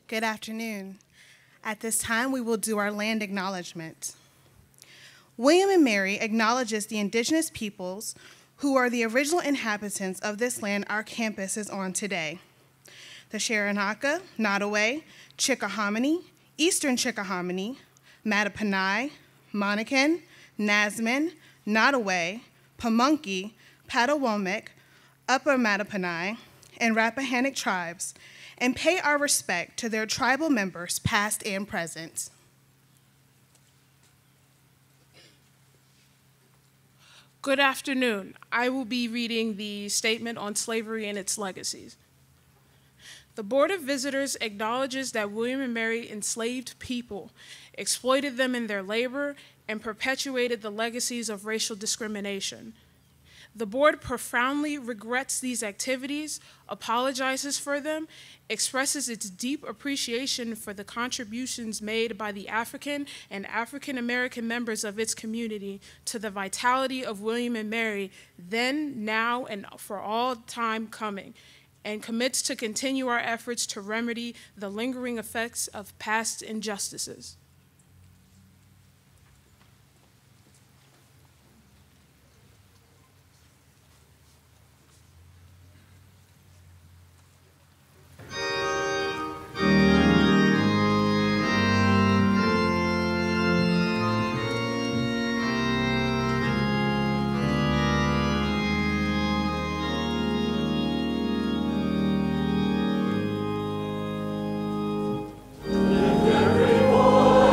Good afternoon. At this time, we will do our land acknowledgement. William and Mary acknowledges the indigenous peoples who are the original inhabitants of this land our campus is on today. The Sharonaka, Nottoway, Chickahominy, Eastern Chickahominy, Mattaponi, Monacan, Nasman, Nottoway, Pamunkey, Patawomic, Upper Mattaponi, and Rappahannock tribes, and pay our respect to their tribal members, past and present. Good afternoon. I will be reading the statement on slavery and its legacies. The Board of Visitors acknowledges that William and Mary enslaved people, exploited them in their labor, and perpetuated the legacies of racial discrimination. The board profoundly regrets these activities, apologizes for them, expresses its deep appreciation for the contributions made by the African and African American members of its community to the vitality of William and Mary, then, now, and for all time coming, and commits to continue our efforts to remedy the lingering effects of past injustices. Every voice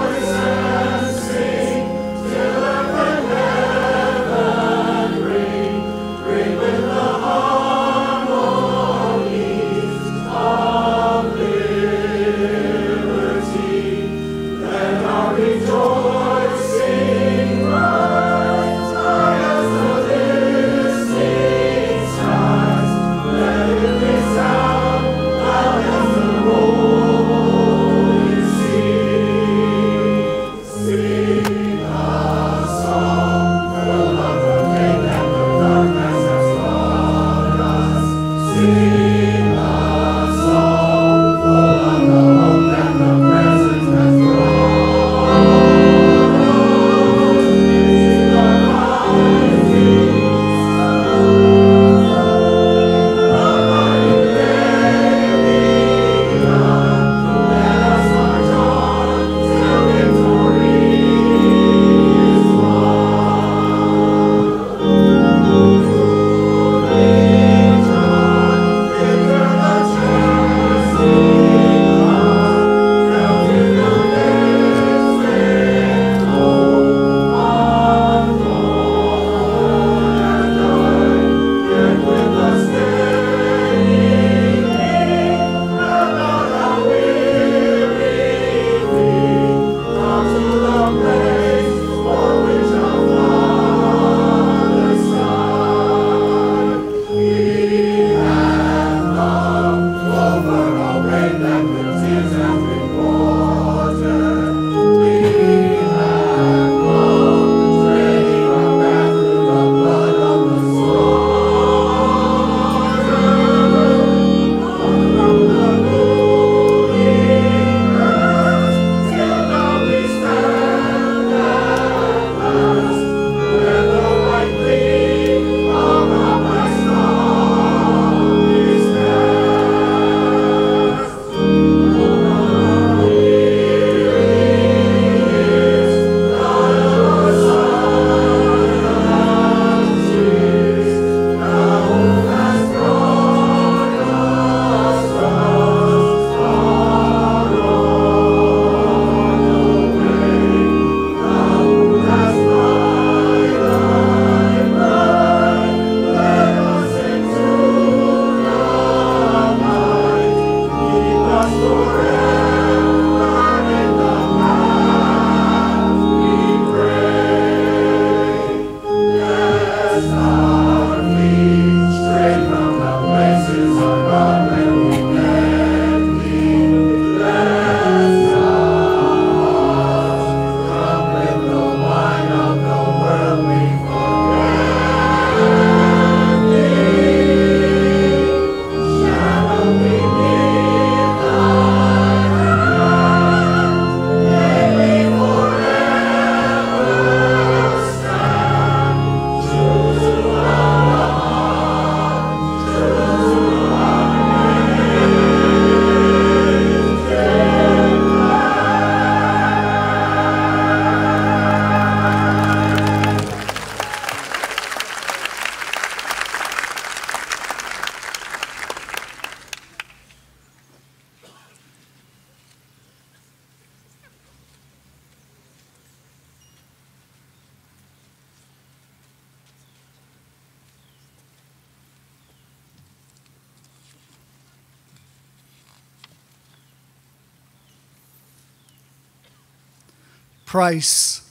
Price,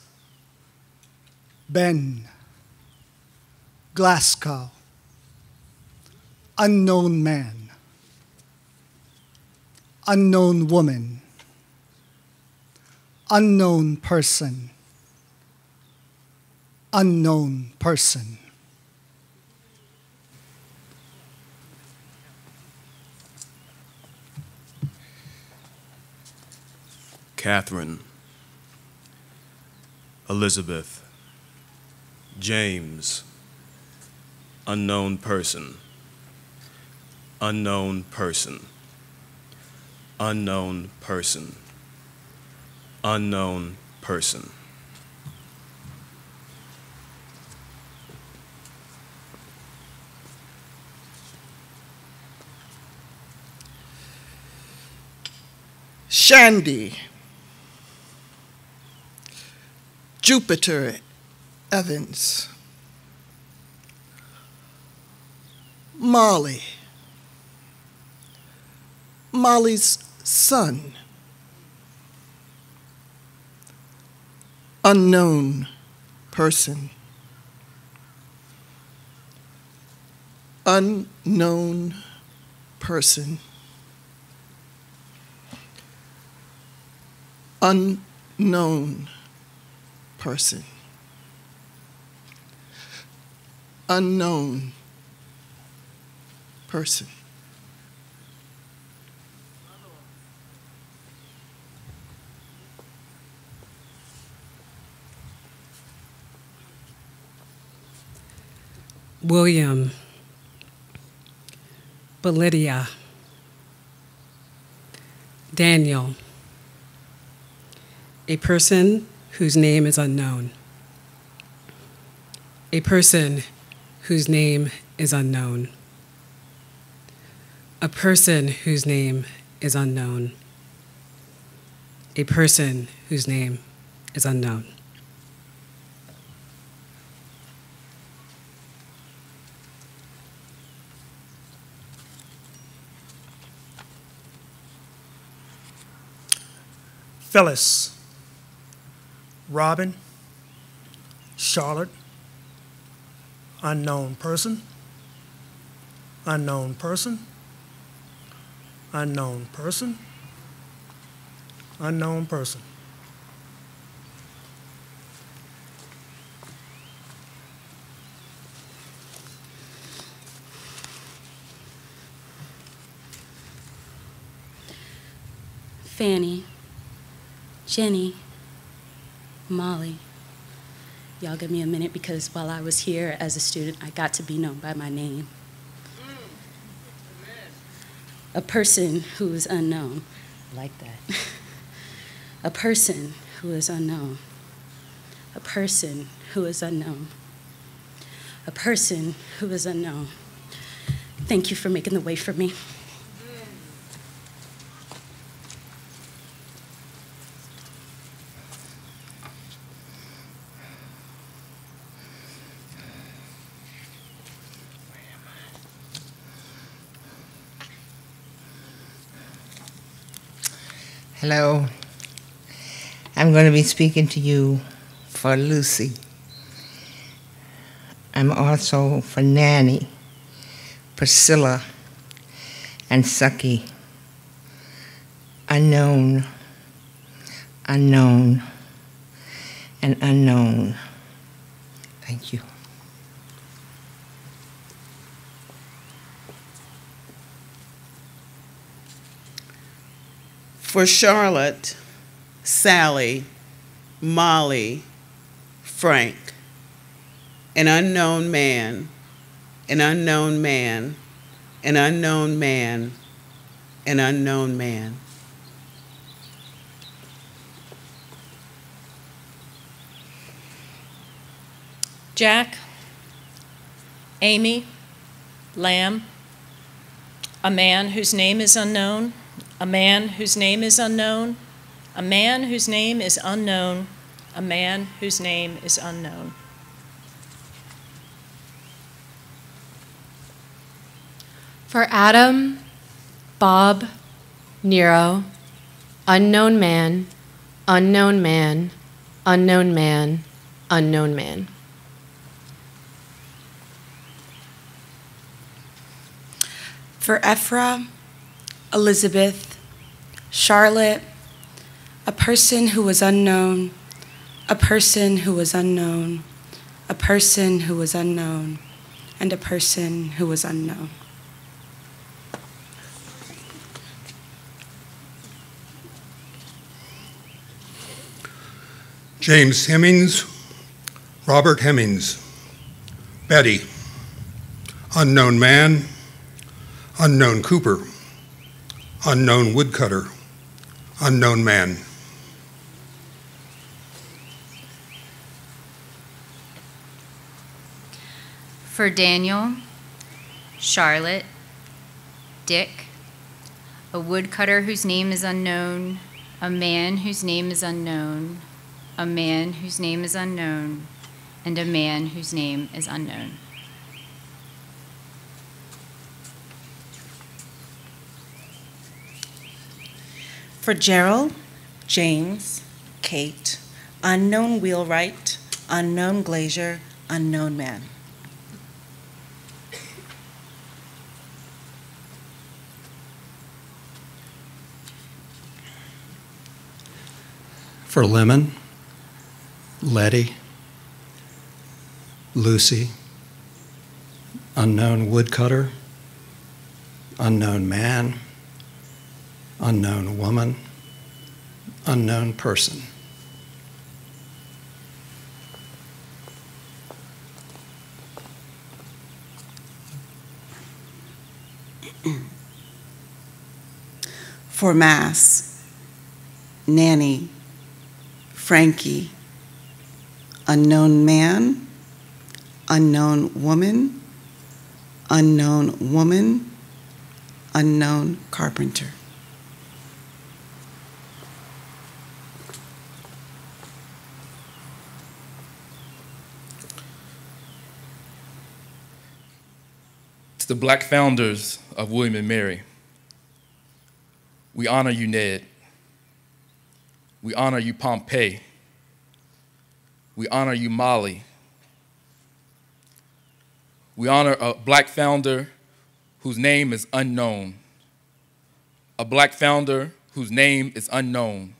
Ben, Glasgow, unknown man, unknown woman, unknown person, unknown person. Catherine, Elizabeth, James, unknown person, unknown person, unknown person, unknown person. Shandy, Jupiter Evans, Molly, Molly's son, unknown person, unknown person, unknown person, unknown person. William, Belidia, Daniel, a person whose name is unknown. A person whose name is unknown. A person whose name is unknown. A person whose name is unknown. Phyllis, Robin, Charlotte, unknown person, unknown person, unknown person, unknown person. Fanny, Jenny, Molly. Y'all give me a minute because while I was here as a student, I got to be known by my name. A person who is unknown, like that. A person who is unknown. A person who is unknown. A person who is unknown. Thank you for making the way for me. Hello. I'm going to be speaking to you for Lucy. I'm also for Nanny, Priscilla, and Sucky. Unknown, unknown, and unknown. Thank you. For Charlotte, Sally, Molly, Frank, an unknown man, an unknown man, an unknown man, an unknown man. Jack, Amy, Lamb, a man whose name is unknown, a man whose name is unknown, a man whose name is unknown, a man whose name is unknown. For Adam, Bob, Nero, unknown man, unknown man, unknown man, unknown man. For Ephra, Elizabeth, Charlotte, a person who was unknown, a person who was unknown, a person who was unknown, and a person who was unknown. James Hemmings, Robert Hemmings, Betty, unknown man, unknown Cooper, unknown woodcutter, unknown man. For Daniel, Charlotte, Dick, a woodcutter whose name is unknown, a man whose name is unknown, a man whose name is unknown, and a man whose name is unknown. For Gerald, James, Kate, unknown wheelwright, unknown glazier, unknown man. For Lemon, Letty, Lucy, unknown woodcutter, unknown man, unknown woman, unknown person. For Mass, Nanny, Frankie, unknown man, unknown woman, unknown carpenter. To the Black founders of William and Mary, we honor you, Ned. We honor you, Pompey. We honor you, Molly. We honor a Black founder whose name is unknown. A Black founder whose name is unknown.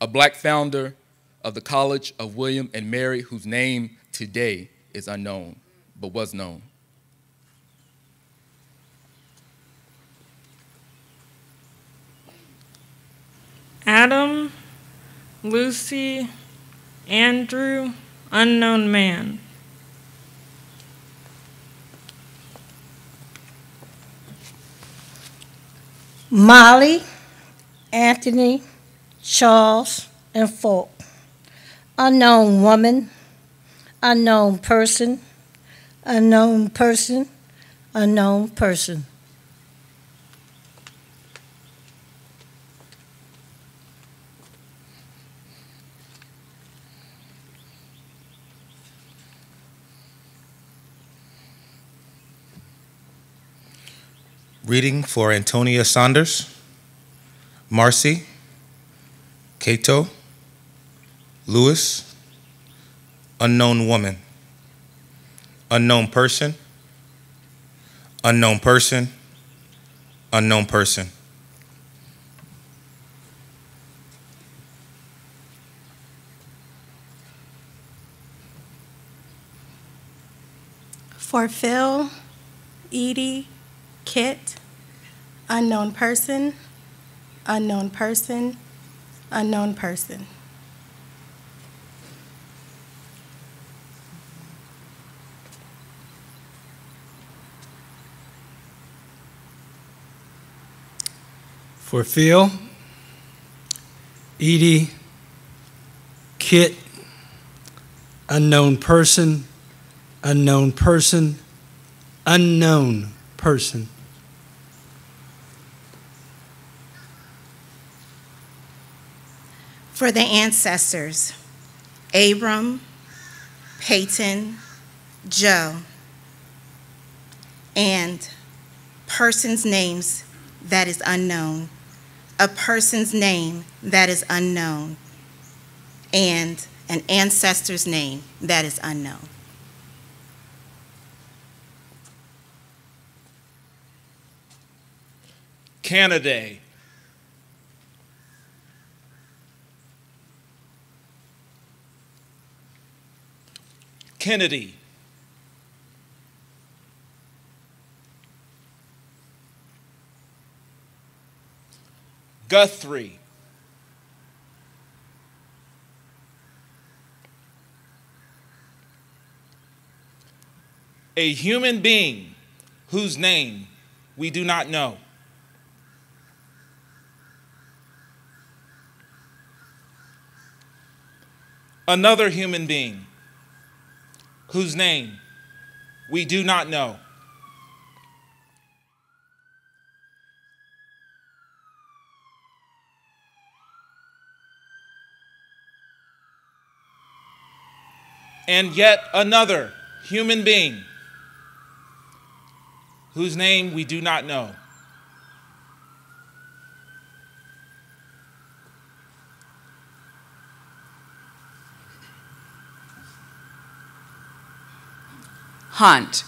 A Black founder of the College of William and Mary whose name today is unknown, but was known. Adam, Lucy, Andrew, unknown man. Molly, Anthony, Charles, and Falk. Unknown woman, unknown person, unknown person, unknown person. Reading for Antonia Saunders, Marcy, Cato, Lewis, unknown woman, unknown person, unknown person, unknown person. For Phil, Edie, Kit, unknown person, unknown person, unknown person. For Phil, Edie, Kit, unknown person, unknown person, unknown person. For the ancestors, Abram, Peyton, Joe, and persons' names that is unknown, a person's name that is unknown, and an ancestor's name that is unknown. Canada, Kennedy, Guthrie, a human being whose name we do not know. Another human being whose name we do not know. And yet another human being whose name we do not know. Hunt,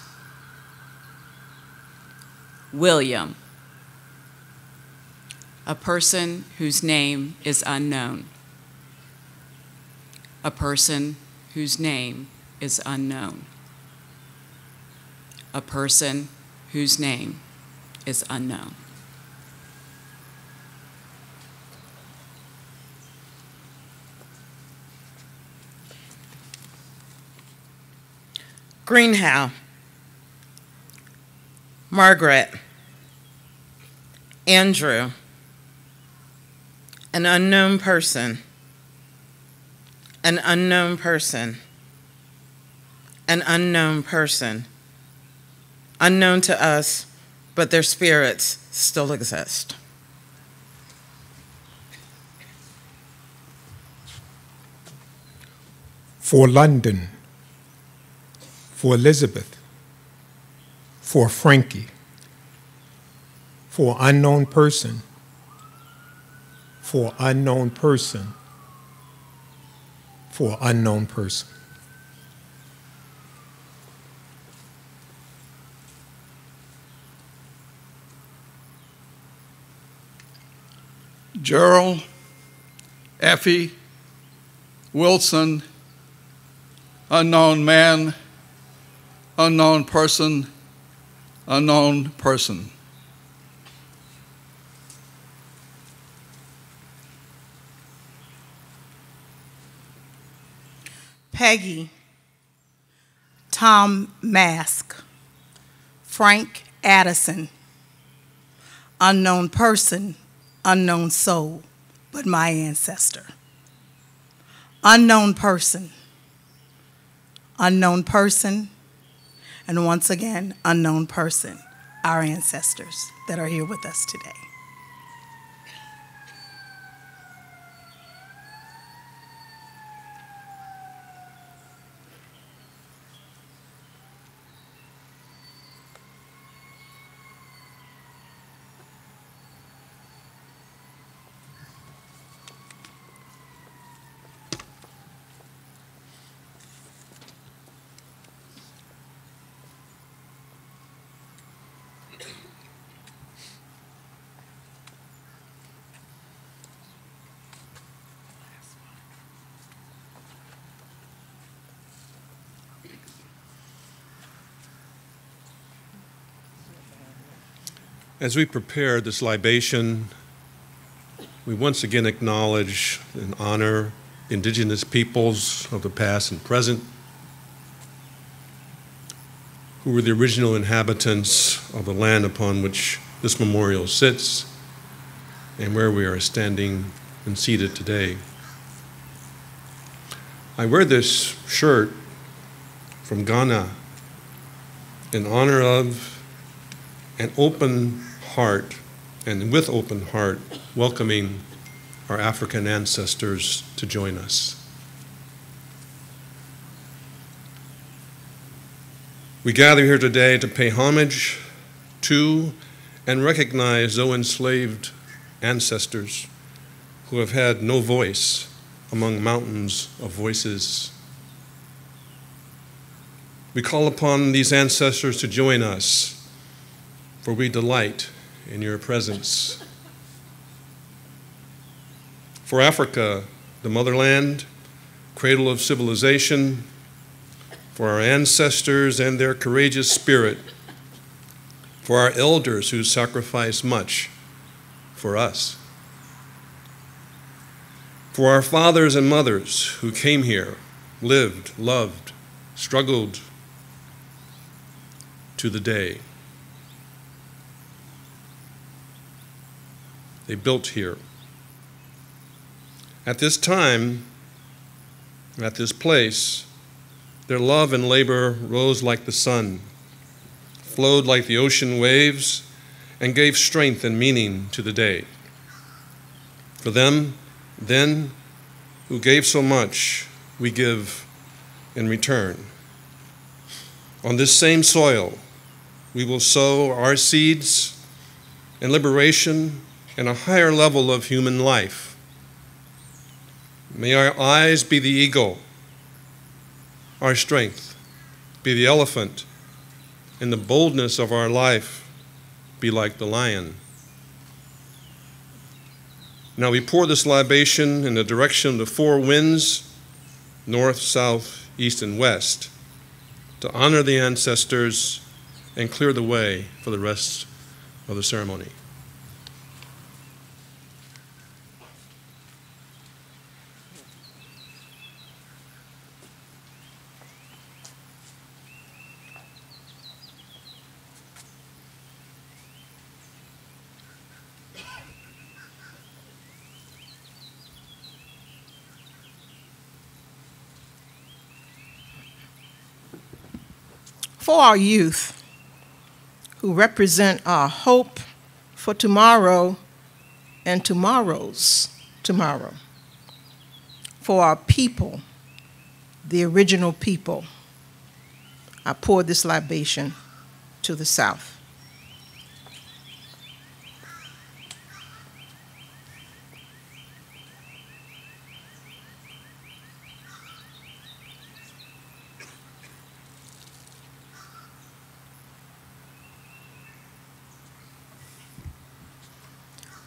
William, a person whose name is unknown. A person whose name is unknown. A person whose name is unknown. Greenhow, Margaret, Andrew, an unknown person, an unknown person, an unknown person, unknown to us, but their spirits still exist. For London, for Elizabeth, for Frankie, for unknown person, for unknown person, for unknown person. Gerald, Effie, Wilson, unknown man, unknown person, unknown person. Peggy, Tom Mask, Frank Addison, unknown person, unknown soul, but my ancestor. Unknown person, and once again, unknown person, our ancestors that are here with us today. As we prepare this libation, we once again acknowledge and honor indigenous peoples of the past and present who were the original inhabitants of the land upon which this memorial sits and where we are standing and seated today. I wear this shirt from Ghana in honor of an open heart, and with open heart, welcoming our African ancestors to join us. We gather here today to pay homage to and recognize those enslaved ancestors who have had no voice among mountains of voices. We call upon these ancestors to join us, for we delight in your presence. For Africa, the motherland, cradle of civilization, for our ancestors and their courageous spirit, for our elders who sacrificed much for us, for our fathers and mothers who came here, lived, loved, struggled to the day. They built here. At this time, at this place, their love and labor rose like the sun, flowed like the ocean waves, and gave strength and meaning to the day. For them, then, who gave so much, we give in return. On this same soil, we will sow our seeds in liberation and a higher level of human life. May our eyes be the eagle, our strength be the elephant, and the boldness of our life be like the lion. Now we pour this libation in the direction of the four winds, north, south, east, and west, to honor the ancestors and clear the way for the rest of the ceremony. For our youth, who represent our hope for tomorrow and tomorrow's tomorrow. For our people, the original people, I pour this libation to the South.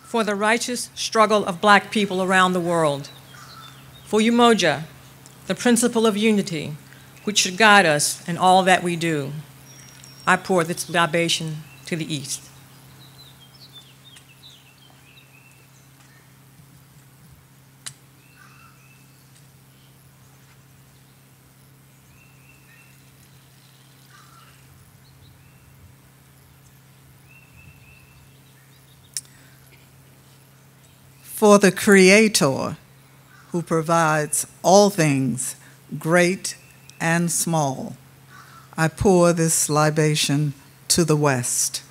For the righteous struggle of Black people around the world. For Umoja, the principle of unity, which should guide us in all that we do. I pour this libation to the East. For the Creator, who provides all things, great and small, I pour this libation to the West.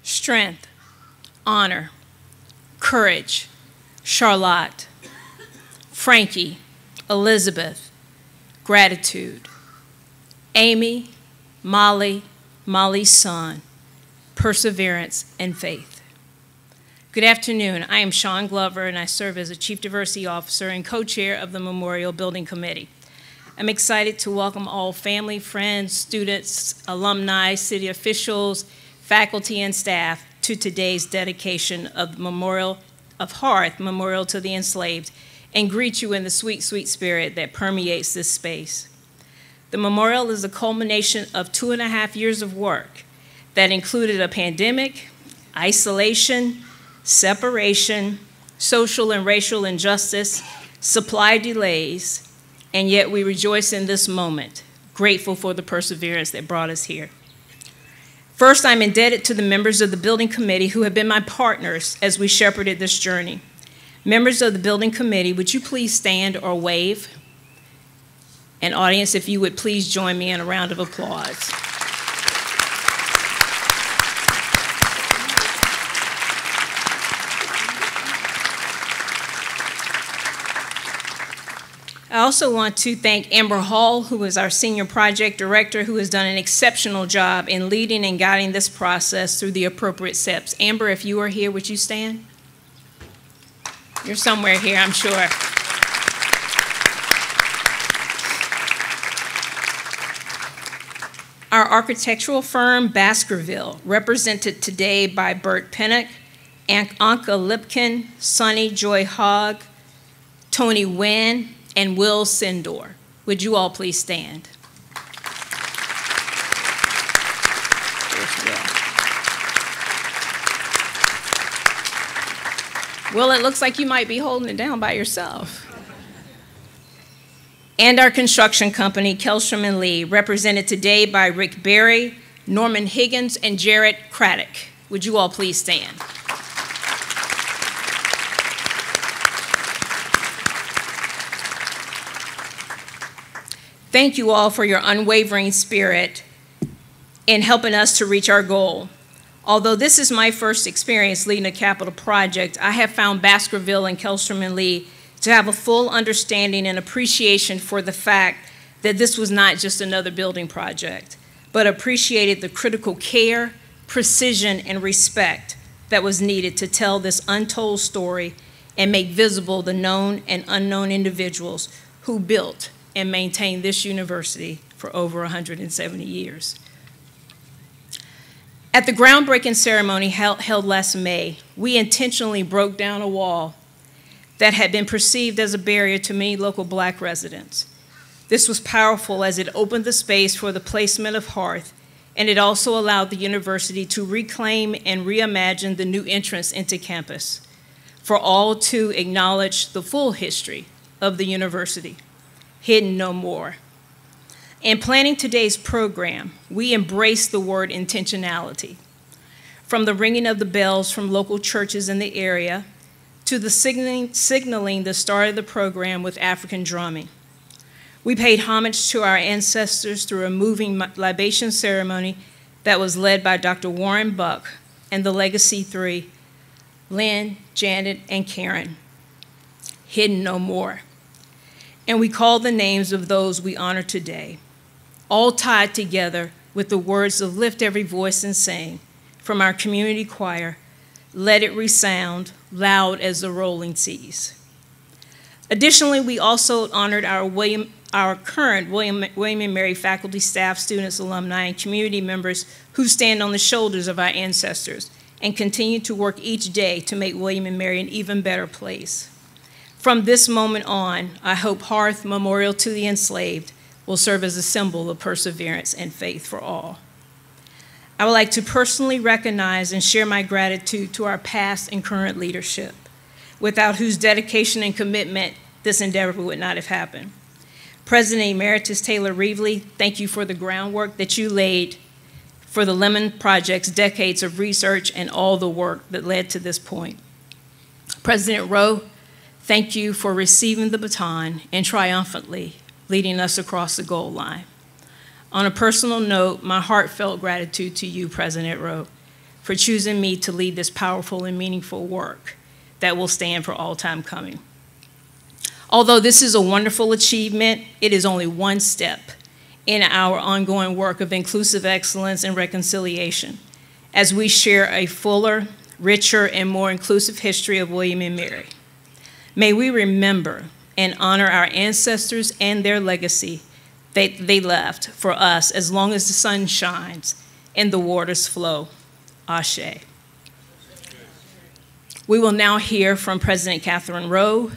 Strength, honor, courage, Charlotte, Frankie, Elizabeth, gratitude, Amy, Molly, Molly's son, perseverance and faith. Good afternoon. I am Sean Glover, and I serve as a Chief Diversity Officer and co-chair of the Memorial Building Committee. I'm excited to welcome all family, friends, students, alumni, city officials, faculty, and staff to today's dedication of Memorial of Hearth, Memorial to the Enslaved, and greet you in the sweet, sweet spirit that permeates this space. The memorial is a culmination of 2.5 years of work that included a pandemic, isolation, separation, social and racial injustice, supply delays, and yet we rejoice in this moment, grateful for the perseverance that brought us here. First, I'm indebted to the members of the building committee who have been my partners as we shepherded this journey. Members of the building committee, would you please stand or wave? And audience, if you would please join me in a round of applause. I also want to thank Amber Hall, who is our Senior Project Director, who has done an exceptional job in leading and guiding this process through the appropriate steps. Amber, if you are here, would you stand? You're somewhere here, I'm sure. Our architectural firm, Baskerville, represented today by Bert Pennock, Anka Lipkin, Sonny Joy Hogg, Tony Wynn, and Will Sindor. Would you all please stand? Will, it looks like you might be holding it down by yourself. And our construction company, Kellstrom and Lee, represented today by Rick Berry, Norman Higgins, and Jarrett Craddock. Would you all please stand? Thank you all for your unwavering spirit in helping us to reach our goal. Although this is my first experience leading a capital project, I have found Baskerville and Kellstrom and Lee to have a full understanding and appreciation for the fact that this was not just another building project, but appreciated the critical care, precision, and respect that was needed to tell this untold story and make visible the known and unknown individuals who built and maintained this university for over 170 years. At the groundbreaking ceremony held last May, we intentionally broke down a wall that had been perceived as a barrier to many local Black residents. This was powerful as it opened the space for the placement of Hearth, and it also allowed the university to reclaim and reimagine the new entrance into campus for all to acknowledge the full history of the university, hidden no more. In planning today's program, we embraced the word intentionality. From the ringing of the bells from local churches in the area to the signaling the start of the program with African drumming. We paid homage to our ancestors through a moving libation ceremony that was led by Dr. Warren Buck and the Legacy Three, Lynn, Janet, and Karen, hidden no more. And we call the names of those we honor today, all tied together with the words of Lift Every Voice and Sing from our community choir, Let It Resound, loud as the rolling seas. Additionally, we also honored our current William and Mary faculty, staff, students, alumni, and community members who stand on the shoulders of our ancestors and continue to work each day to make William and Mary an even better place. From this moment on, I hope Hearth, Memorial to the Enslaved, will serve as a symbol of perseverance and faith for all. I would like to personally recognize and share my gratitude to our past and current leadership, without whose dedication and commitment this endeavor would not have happened. President Emeritus Taylor Reevely, thank you for the groundwork that you laid for the Lemon Project's decades of research and all the work that led to this point. President Rowe, thank you for receiving the baton and triumphantly leading us across the goal line. On a personal note, my heartfelt gratitude to you, President Rowe, for choosing me to lead this powerful and meaningful work that will stand for all time coming. Although this is a wonderful achievement, it is only one step in our ongoing work of inclusive excellence and reconciliation as we share a fuller, richer, and more inclusive history of William and Mary. May we remember and honor our ancestors and their legacy they left for us as long as the sun shines and the waters flow. Ashe. We will now hear from President Catherine Rowe,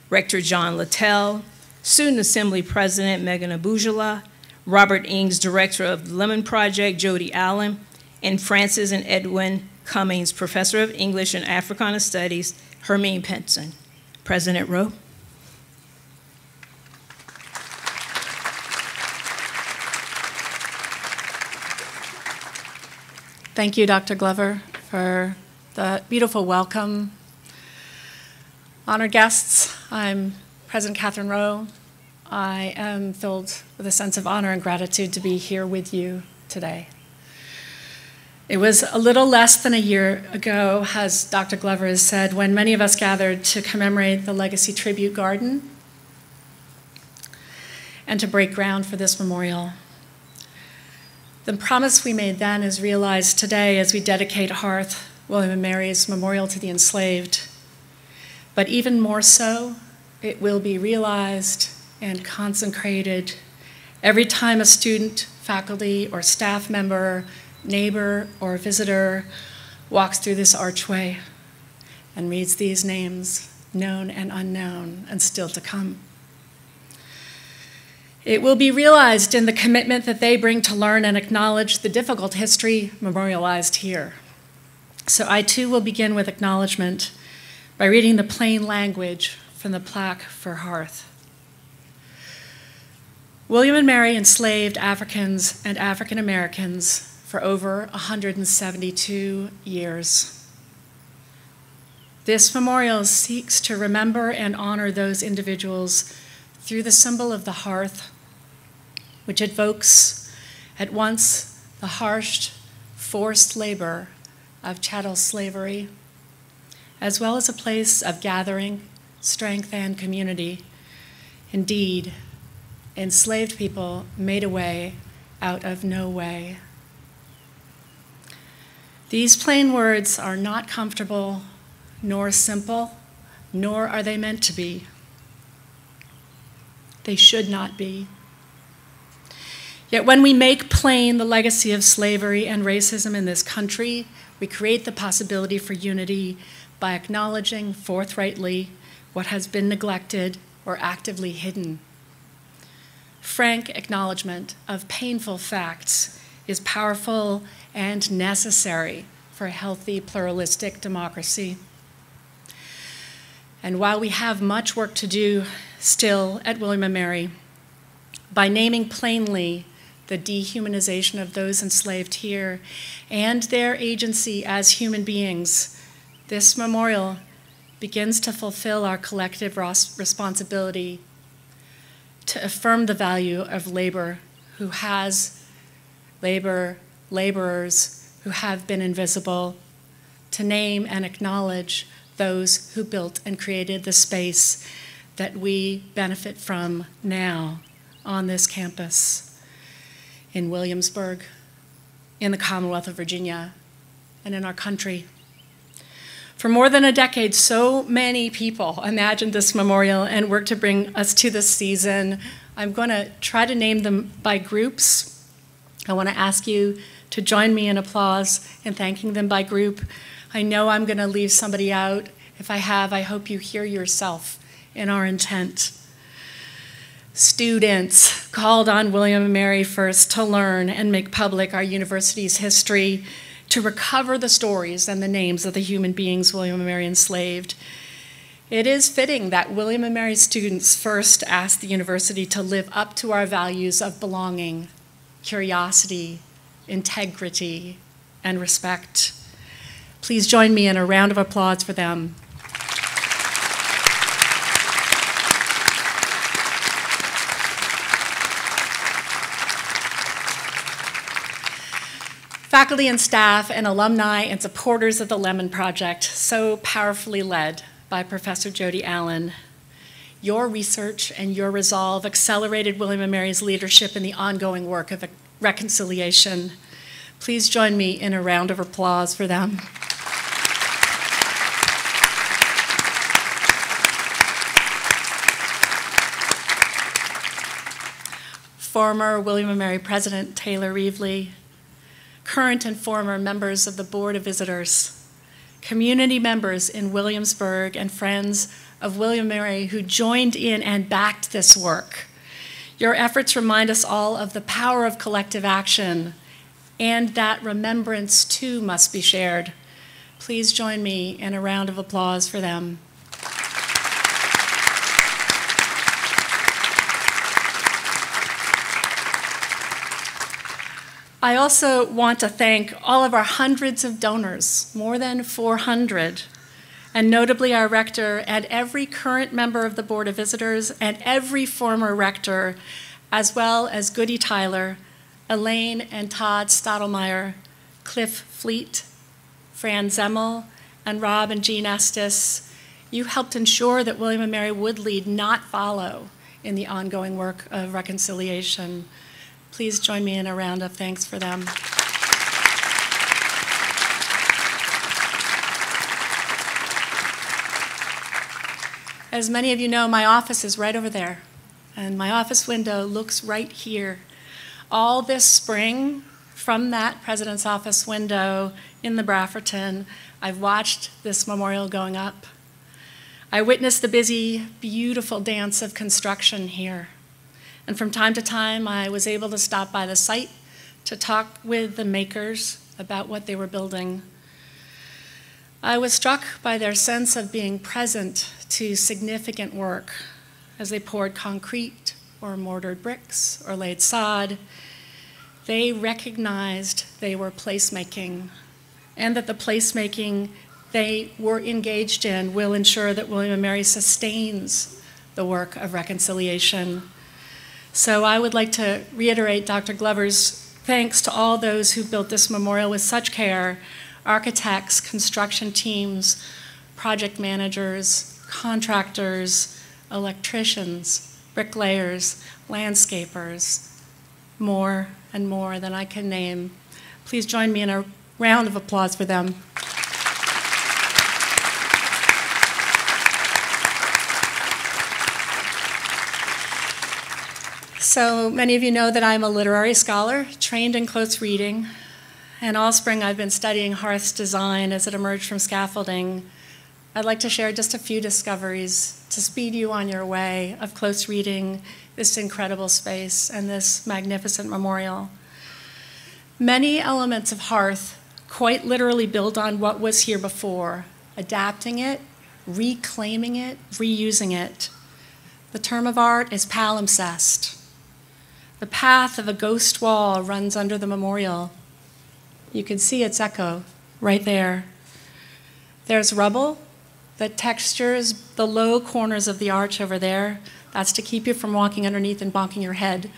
Rector John Littell, Student Assembly President Megan Abujala, Robert Ings, Director of the Lemon Project, Jody Allen, and Francis and Edwin Cummings, Professor of English and Africana Studies, Hermine Penson. President Rowe. Thank you, Dr. Glover, for the beautiful welcome. Honored guests, I'm President Catherine Rowe. I am filled with a sense of honor and gratitude to be here with you today. It was a little less than a year ago, as Dr. Glover has said, when many of us gathered to commemorate the Legacy Tribute Garden and to break ground for this memorial. The promise we made then is realized today as we dedicate Hearth, William and Mary's Memorial to the Enslaved. But even more so, it will be realized and consecrated every time a student, faculty, or staff member, neighbor, or visitor walks through this archway and reads these names, known and unknown, and still to come. It will be realized in the commitment that they bring to learn and acknowledge the difficult history memorialized here. So I too will begin with acknowledgement by reading the plain language from the plaque for Hearth. William and Mary enslaved Africans and African Americans for over 172 years. This memorial seeks to remember and honor those individuals through the symbol of the hearth, which evokes at once the harsh, forced labor of chattel slavery, as well as a place of gathering, strength, and community. Indeed, enslaved people made a way out of no way. These plain words are not comfortable, nor simple, nor are they meant to be. They should not be. Yet when we make plain the legacy of slavery and racism in this country, we create the possibility for unity by acknowledging forthrightly what has been neglected or actively hidden. Frank acknowledgement of painful facts is powerful and necessary for a healthy, pluralistic democracy. And while we have much work to do still at William and Mary, by naming plainly the dehumanization of those enslaved here and their agency as human beings, this memorial begins to fulfill our collective responsibility to affirm the value of labor who has laborers who have been invisible, to name and acknowledge those who built and created the space that we benefit from now on this campus in Williamsburg, in the Commonwealth of Virginia, and in our country. For more than a decade, so many people imagined this memorial and worked to bring us to this season. I'm going to try to name them by groups. I want to ask you to join me in applause in thanking them by group. I know I'm going to leave somebody out. If I have, I hope you hear yourself in our intent. Students called on William and Mary first to learn and make public our university's history, to recover the stories and the names of the human beings William and Mary enslaved. It is fitting that William and Mary students first asked the university to live up to our values of belonging, curiosity, integrity, and respect. Please join me in a round of applause for them. Faculty and staff and alumni and supporters of the Lemon Project, so powerfully led by Professor Jody Allen. Your research and your resolve accelerated William and Mary's leadership in the ongoing work of reconciliation. Please join me in a round of applause for them. Former William and Mary President Taylor Reevely, current and former members of the Board of Visitors, community members in Williamsburg, and friends of William and Mary who joined in and backed this work. Your efforts remind us all of the power of collective action, and that remembrance too must be shared. Please join me in a round of applause for them. I also want to thank all of our hundreds of donors, more than 400, and notably our rector and every current member of the Board of Visitors and every former rector, as well as Goody Tyler, Elaine and Todd Stottlemyre, Cliff Fleet, Fran Zemmel, and Rob and Jean Estes. You helped ensure that William and Mary would lead, not follow, in the ongoing work of reconciliation. Please join me in a round of thanks for them. As many of you know, my office is right over there, and my office window looks right here. All this spring, from that president's office window in the Brafferton, I've watched this memorial going up. I witnessed the busy, beautiful dance of construction here. And from time to time, I was able to stop by the site to talk with the makers about what they were building. I was struck by their sense of being present to significant work as they poured concrete or mortared bricks or laid sod. They recognized they were placemaking, and that the placemaking they were engaged in will ensure that William and Mary sustains the work of reconciliation. So I would like to reiterate Dr. Glover's thanks to all those who built this memorial with such care: architects, construction teams, project managers, contractors, electricians, bricklayers, landscapers, more and more than I can name. Please join me in a round of applause for them. So many of you know that I'm a literary scholar, trained in close reading, and all spring I've been studying Hearth's design as it emerged from scaffolding. I'd like to share just a few discoveries to speed you on your way of close reading this incredible space and this magnificent memorial. Many elements of Hearth quite literally build on what was here before, adapting it, reclaiming it, reusing it. The term of art is palimpsest. The path of a ghost wall runs under the memorial. You can see its echo right there. There's rubble that textures the low corners of the arch over there. That's to keep you from walking underneath and bonking your head.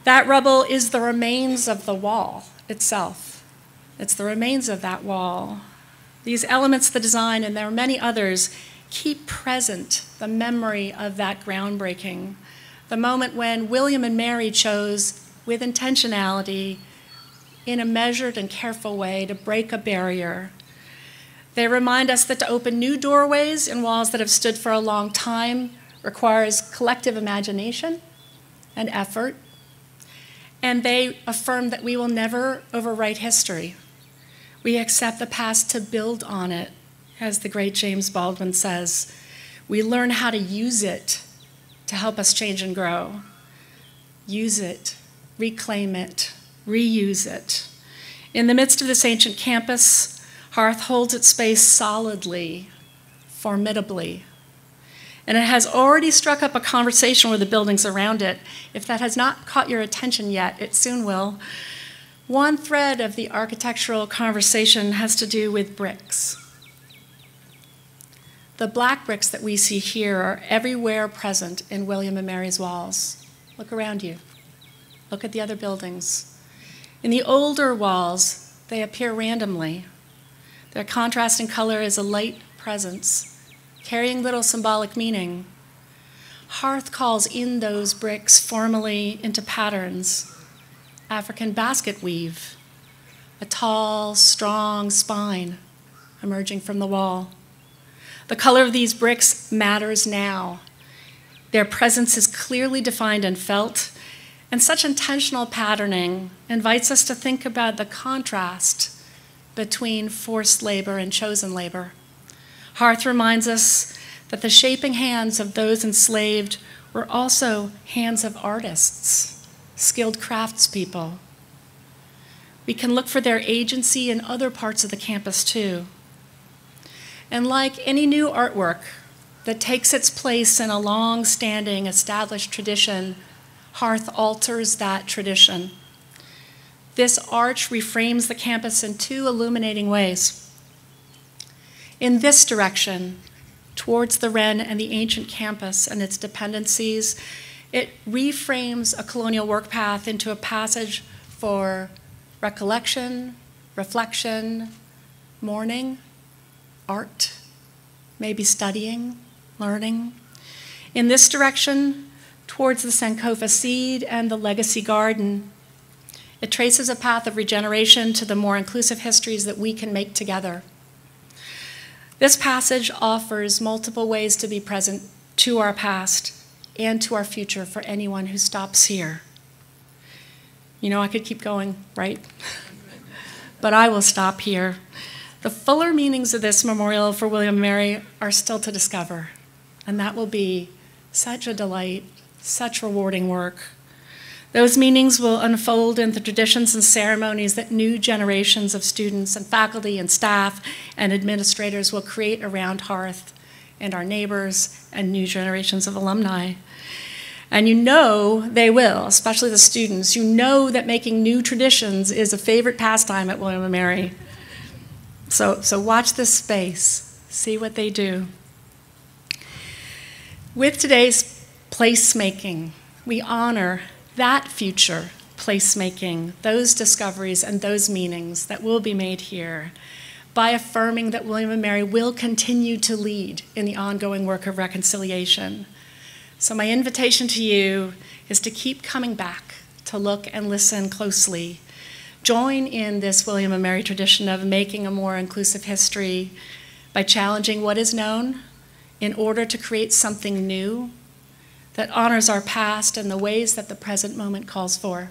That rubble is the remains of the wall itself. It's the remains of that wall. These elements of the design, and there are many others, keep present the memory of that groundbreaking, the moment when William and Mary chose, with intentionality, in a measured and careful way, to break a barrier. They remind us that to open new doorways in walls that have stood for a long time requires collective imagination and effort. And they affirm that we will never overwrite history. We accept the past to build on it, as the great James Baldwin says. We learn how to use it to help us change and grow. Use it, reclaim it, reuse it. In the midst of this ancient campus, Hearth holds its space solidly, formidably. And it has already struck up a conversation with the buildings around it. If that has not caught your attention yet, it soon will. One thread of the architectural conversation has to do with bricks. The black bricks that we see here are everywhere present in William and Mary's walls. Look around you. Look at the other buildings. In the older walls, they appear randomly. Their contrast in color is a light presence, carrying little symbolic meaning. Hearth calls in those bricks formally into patterns. African basket weave, a tall, strong spine emerging from the wall. The color of these bricks matters now. Their presence is clearly defined and felt, and such intentional patterning invites us to think about the contrast between forced labor and chosen labor. Hearth reminds us that the shaping hands of those enslaved were also hands of artists, skilled craftspeople. We can look for their agency in other parts of the campus too. And like any new artwork that takes its place in a long-standing established tradition, Hearth alters that tradition. This arch reframes the campus in two illuminating ways. In this direction, towards the Wren and the ancient campus and its dependencies, it reframes a colonial work path into a passage for recollection, reflection, mourning, art, maybe studying, learning. In this direction, towards the Sankofa seed and the legacy garden, it traces a path of regeneration to the more inclusive histories that we can make together. This passage offers multiple ways to be present to our past and to our future for anyone who stops here. You know, I could keep going, right? But I will stop here. The fuller meanings of this memorial for William and Mary are still to discover, and that will be such a delight, such rewarding work. Those meanings will unfold in the traditions and ceremonies that new generations of students and faculty and staff and administrators will create around Hearth and our neighbors and new generations of alumni. And you know they will, especially the students. You know that making new traditions is a favorite pastime at William and Mary. So watch this space, see what they do. With today's placemaking, we honor that future placemaking, those discoveries and those meanings that will be made here by affirming that William and Mary will continue to lead in the ongoing work of reconciliation. So my invitation to you is to keep coming back, to look and listen closely. Join in this William and Mary tradition of making a more inclusive history by challenging what is known in order to create something new that honors our past and the ways that the present moment calls for.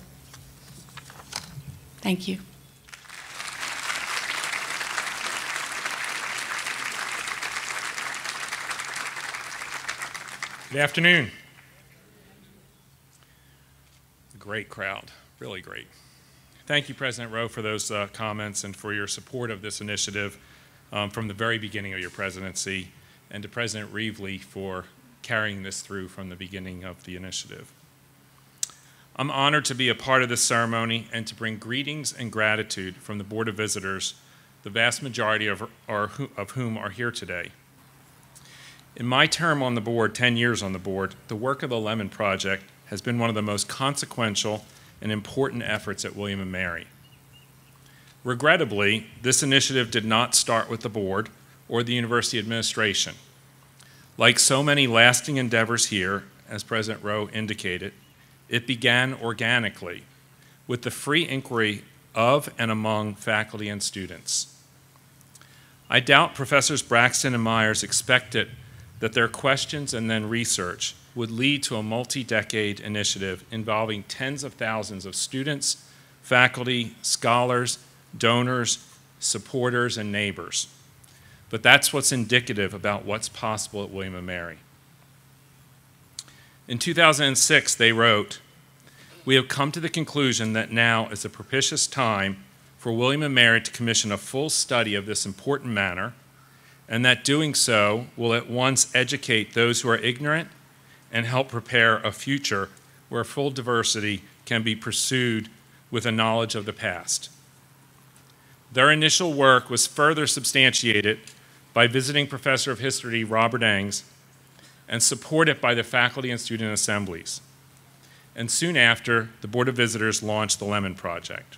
Thank you. Good afternoon. Great crowd, really great. Thank you, President Rowe, for those comments and for your support of this initiative from the very beginning of your presidency, and to President Reevely for carrying this through from the beginning of the initiative. I'm honored to be a part of this ceremony and to bring greetings and gratitude from the Board of Visitors, the vast majority of whom are here today. In my term on the board, 10 years on the board, the work of the Lemon Project has been one of the most consequential and important efforts at William and Mary. Regrettably, this initiative did not start with the board or the university administration. Like so many lasting endeavors here, as President Rowe indicated, it began organically with the free inquiry of and among faculty and students. I doubt Professors Braxton and Myers expected that their questions and then research would lead to a multi-decade initiative involving tens of thousands of students, faculty, scholars, donors, supporters, and neighbors. But that's what's indicative about what's possible at William and Mary. In 2006, they wrote, "We have come to the conclusion that now is a propitious time for William and Mary to commission a full study of this important matter, and that doing so will at once educate those who are ignorant and help prepare a future where full diversity can be pursued with a knowledge of the past." Their initial work was further substantiated by visiting Professor of History Robert Engs and supported by the faculty and student assemblies. And soon after, the Board of Visitors launched the Lemon Project.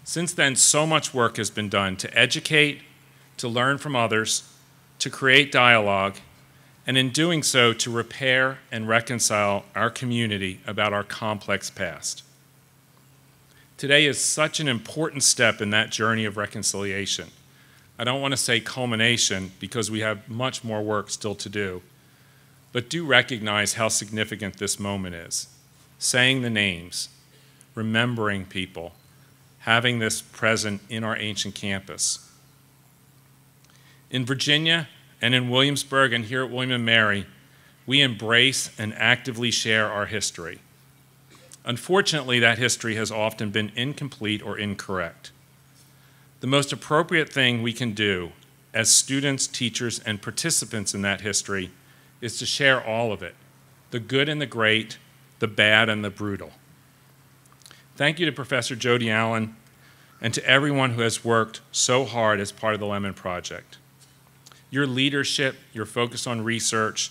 Since then, so much work has been done to educate, to learn from others, to create dialogue, and in doing so, to repair and reconcile our community about our complex past. Today is such an important step in that journey of reconciliation. I don't want to say culmination because we have much more work still to do, but do recognize how significant this moment is. Saying the names, remembering people, having this present in our ancient campus. In Virginia and in Williamsburg and here at William & Mary, we embrace and actively share our history. Unfortunately, that history has often been incomplete or incorrect. The most appropriate thing we can do as students, teachers, and participants in that history is to share all of it, the good and the great, the bad and the brutal. Thank you to Professor Jody Allen and to everyone who has worked so hard as part of the Lemon Project. Your leadership, your focus on research,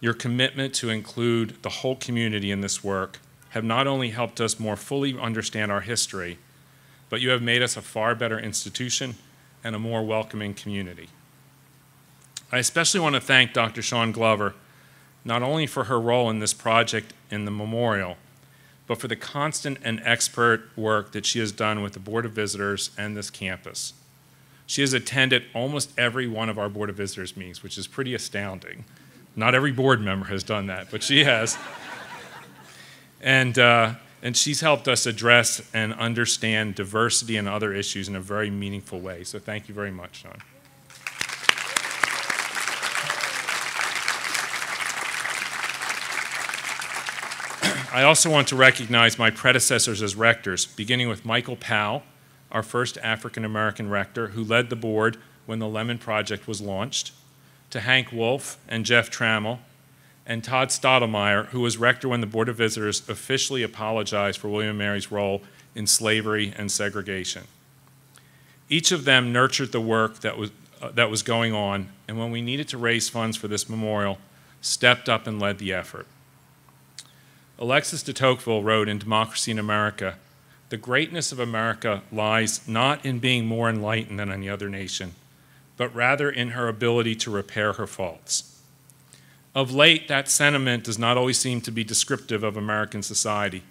your commitment to include the whole community in this work have not only helped us more fully understand our history, but you have made us a far better institution and a more welcoming community. I especially want to thank Dr. Shawn Glover, not only for her role in this project in the memorial, but for the constant and expert work that she has done with the Board of Visitors and this campus. She has attended almost every one of our Board of Visitors meetings, which is pretty astounding. Not every board member has done that, but she has. And she's helped us address and understand diversity and other issues in a very meaningful way. So thank you very much, Shawn. I also want to recognize my predecessors as rectors, beginning with Michael Powell, our first African-American rector, who led the board when the Lemon Project was launched, to Hank Wolf and Jeff Trammell, and Todd Stottlemyre, who was rector when the Board of Visitors officially apologized for William & Mary's role in slavery and segregation. Each of them nurtured the work that was going on, and when we needed to raise funds for this memorial, stepped up and led the effort. Alexis de Tocqueville wrote in Democracy in America, "The greatness of America lies not in being more enlightened than any other nation, but rather in her ability to repair her faults." Of late, that sentiment does not always seem to be descriptive of American society.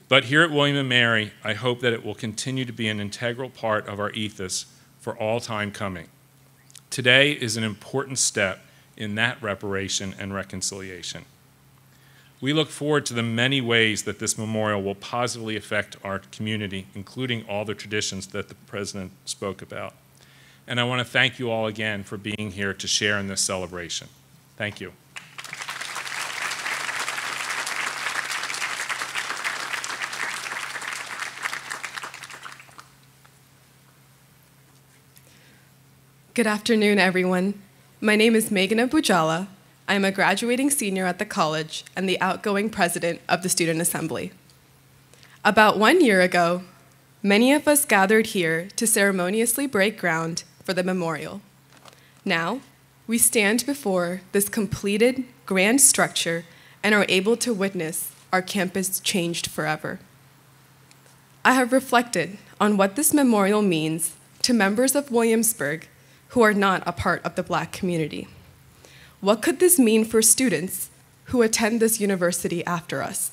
But here at William & Mary, I hope that it will continue to be an integral part of our ethos for all time coming. Today is an important step in that reparation and reconciliation. We look forward to the many ways that this memorial will positively affect our community, including all the traditions that the President spoke about. And I want to thank you all again for being here to share in this celebration. Thank you. Good afternoon, everyone. My name is Meghana Bujala. I am a graduating senior at the college and the outgoing president of the Student Assembly. About 1 year ago, many of us gathered here to ceremoniously break ground for the memorial. Now, we stand before this completed grand structure and are able to witness our campus changed forever. I have reflected on what this memorial means to members of Williamsburg who are not a part of the Black community. What could this mean for students who attend this university after us?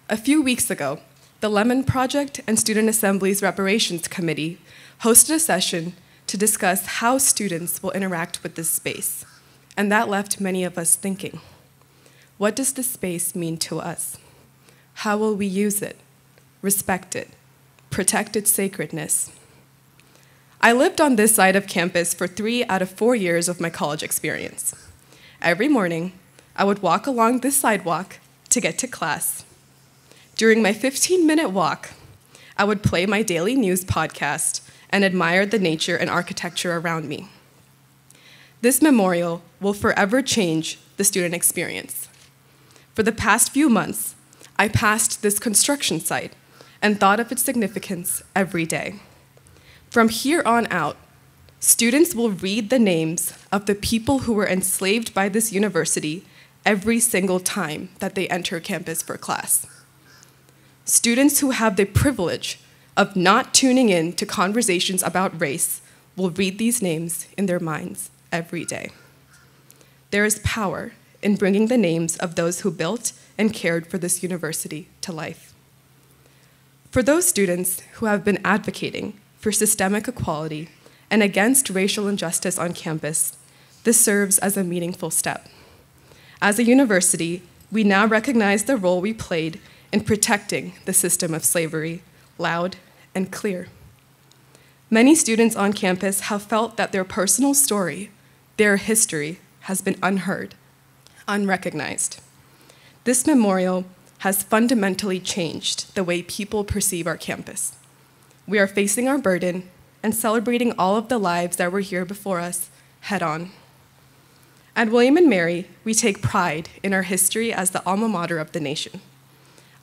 A few weeks ago, the Lemon Project and Student Assembly's Reparations Committee hosted a session to discuss how students will interact with this space, and that left many of us thinking, what does this space mean to us? How will we use it, respect it, protect its sacredness? I lived on this side of campus for 3 out of 4 years of my college experience. Every morning, I would walk along this sidewalk to get to class. During my 15-minute walk, I would play my daily news podcast and admire the nature and architecture around me. This memorial will forever change the student experience. For the past few months, I passed this construction site and thought of its significance every day. From here on out, students will read the names of the people who were enslaved by this university every single time that they enter campus for class. Students who have the privilege of not tuning in to conversations about race will read these names in their minds every day. There is power in bringing the names of those who built and cared for this university to life. For those students who have been advocating for systemic equality and against racial injustice on campus, this serves as a meaningful step. As a university, we now recognize the role we played in protecting the system of slavery, loud and clear. Many students on campus have felt that their personal story, their history, has been unheard, unrecognized. This memorial has fundamentally changed the way people perceive our campus. We are facing our burden and celebrating all of the lives that were here before us head on. At William & Mary, we take pride in our history as the alma mater of the nation.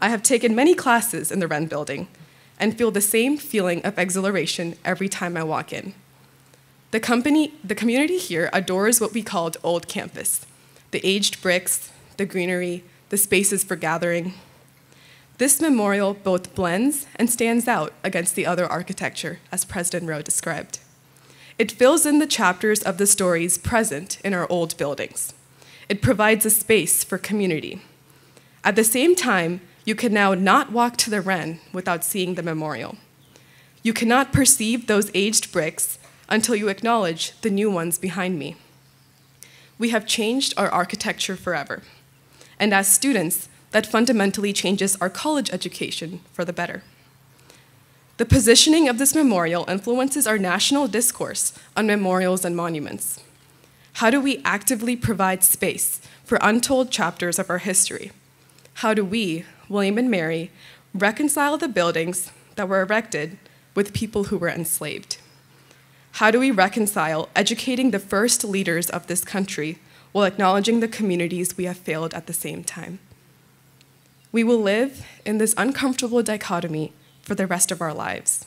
I have taken many classes in the Wren building and feel the same feeling of exhilaration every time I walk in. The community here adores what we called Old Campus, the aged bricks, the greenery, the spaces for gathering. This memorial both blends and stands out against the other architecture, as President Rowe described. It fills in the chapters of the stories present in our old buildings. It provides a space for community. At the same time, you can now not walk to the Wren without seeing the memorial. You cannot perceive those aged bricks until you acknowledge the new ones behind me. We have changed our architecture forever. And as students, that fundamentally changes our college education for the better. The positioning of this memorial influences our national discourse on memorials and monuments. How do we actively provide space for untold chapters of our history? How do we, William & Mary, reconcile the buildings that were erected with people who were enslaved? How do we reconcile educating the first leaders of this country while acknowledging the communities we have failed at the same time? We will live in this uncomfortable dichotomy for the rest of our lives.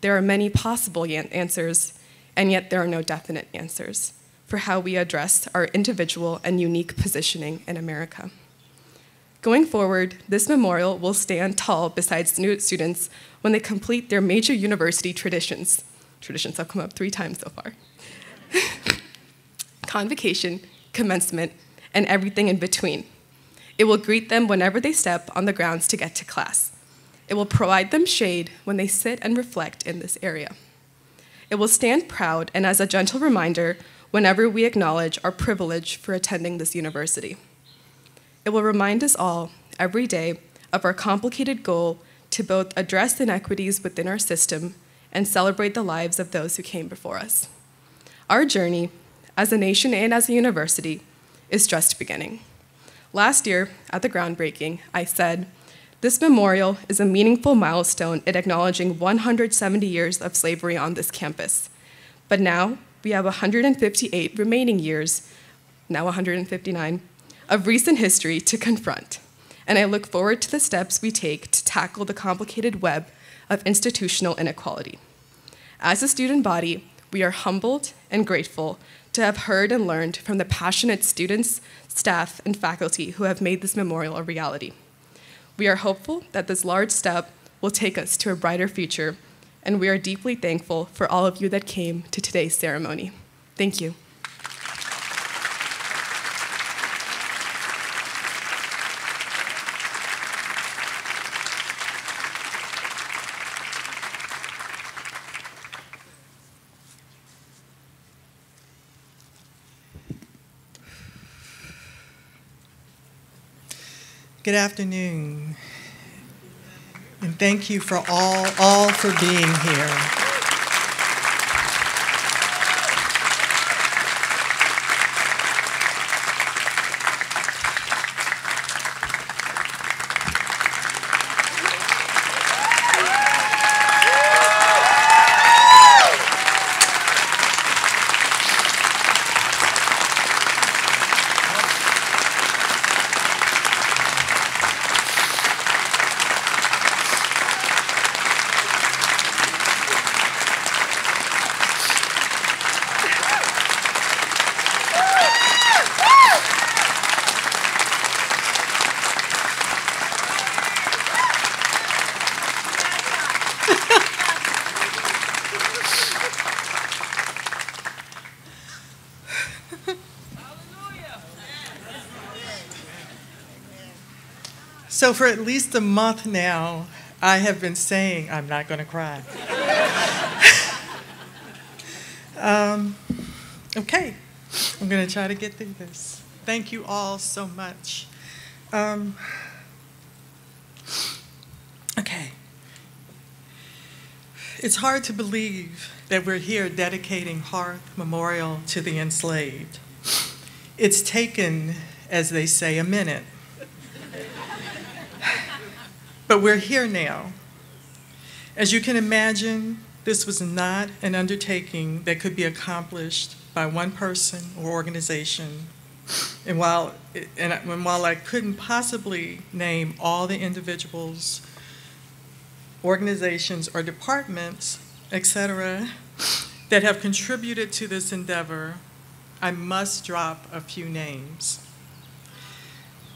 There are many possible answers, and yet there are no definite answers for how we address our individual and unique positioning in America. Going forward, this memorial will stand tall beside students when they complete their major university traditions. Traditions have come up 3 times so far. Convocation, commencement, and everything in between. It will greet them whenever they step on the grounds to get to class. It will provide them shade when they sit and reflect in this area. It will stand proud and as a gentle reminder whenever we acknowledge our privilege for attending this university. It will remind us all, every day, of our complicated goal to both address inequities within our system and celebrate the lives of those who came before us. Our journey, as a nation and as a university, is just beginning. Last year, at the groundbreaking, I said, "This memorial is a meaningful milestone in acknowledging 170 years of slavery on this campus. But now, we have 158 remaining years, now 159, of recent history to confront. And I look forward to the steps we take to tackle the complicated web of institutional inequality. As a student body, we are humbled and grateful to have heard and learned from the passionate students, staff, and faculty who have made this memorial a reality. We are hopeful that this large step will take us to a brighter future, and we are deeply thankful for all of you that came to today's ceremony. Thank you. Good afternoon, and thank you for all for being here. So for at least a month now, I have been saying I'm not going to cry. Okay, I'm going to try to get through this. Thank you all so much. Okay. It's hard to believe that we're here dedicating Hearth Memorial to the enslaved. It's taken, as they say, a minute. But we're here now. As you can imagine, this was not an undertaking that could be accomplished by one person or organization. And while I couldn't possibly name all the individuals, organizations, or departments, etc., that have contributed to this endeavor, I must drop a few names.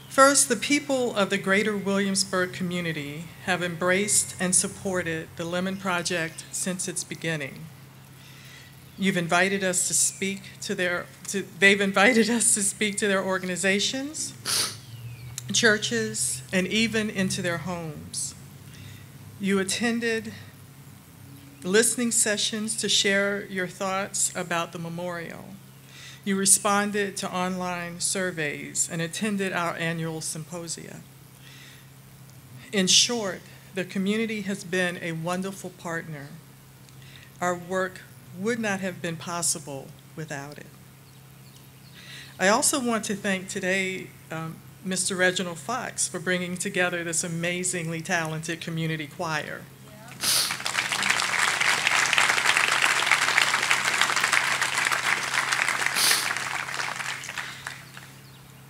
First, the people of the greater Williamsburg community have embraced and supported the Lemon Project since its beginning. You've invited us to speak to they've invited us to speak to their organizations, churches, and even into their homes. You attended listening sessions to share your thoughts about the memorial. You responded to online surveys and attended our annual symposia. In short, the community has been a wonderful partner. Our work would not have been possible without it. I also want to thank today Mr. Reginald Fox for bringing together this amazingly talented community choir.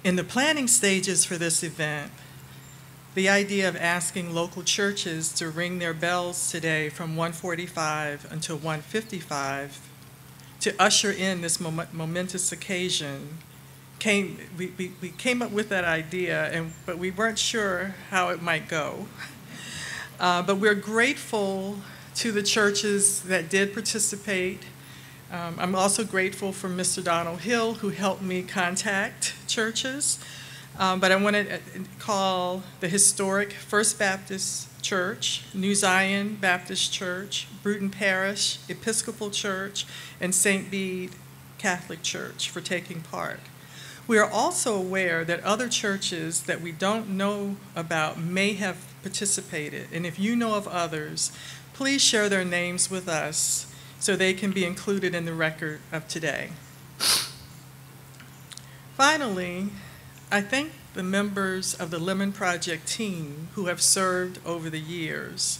In the planning stages for this event, the idea of asking local churches to ring their bells today from 1:45 until 1:55 to usher in this momentous occasion we came up with that idea, but we weren't sure how it might go. But we're grateful to the churches that did participate. I'm also grateful for Mr. Donald Hill, who helped me contact churches. But I want to call the historic First Baptist Church, New Zion Baptist Church, Bruton Parish Episcopal Church, and St. Bede Catholic Church for taking part. We are also aware that other churches that we don't know about may have participated, and if you know of others, please share their names with us so they can be included in the record of today. Finally, I thank the members of the Lemon Project team who have served over the years.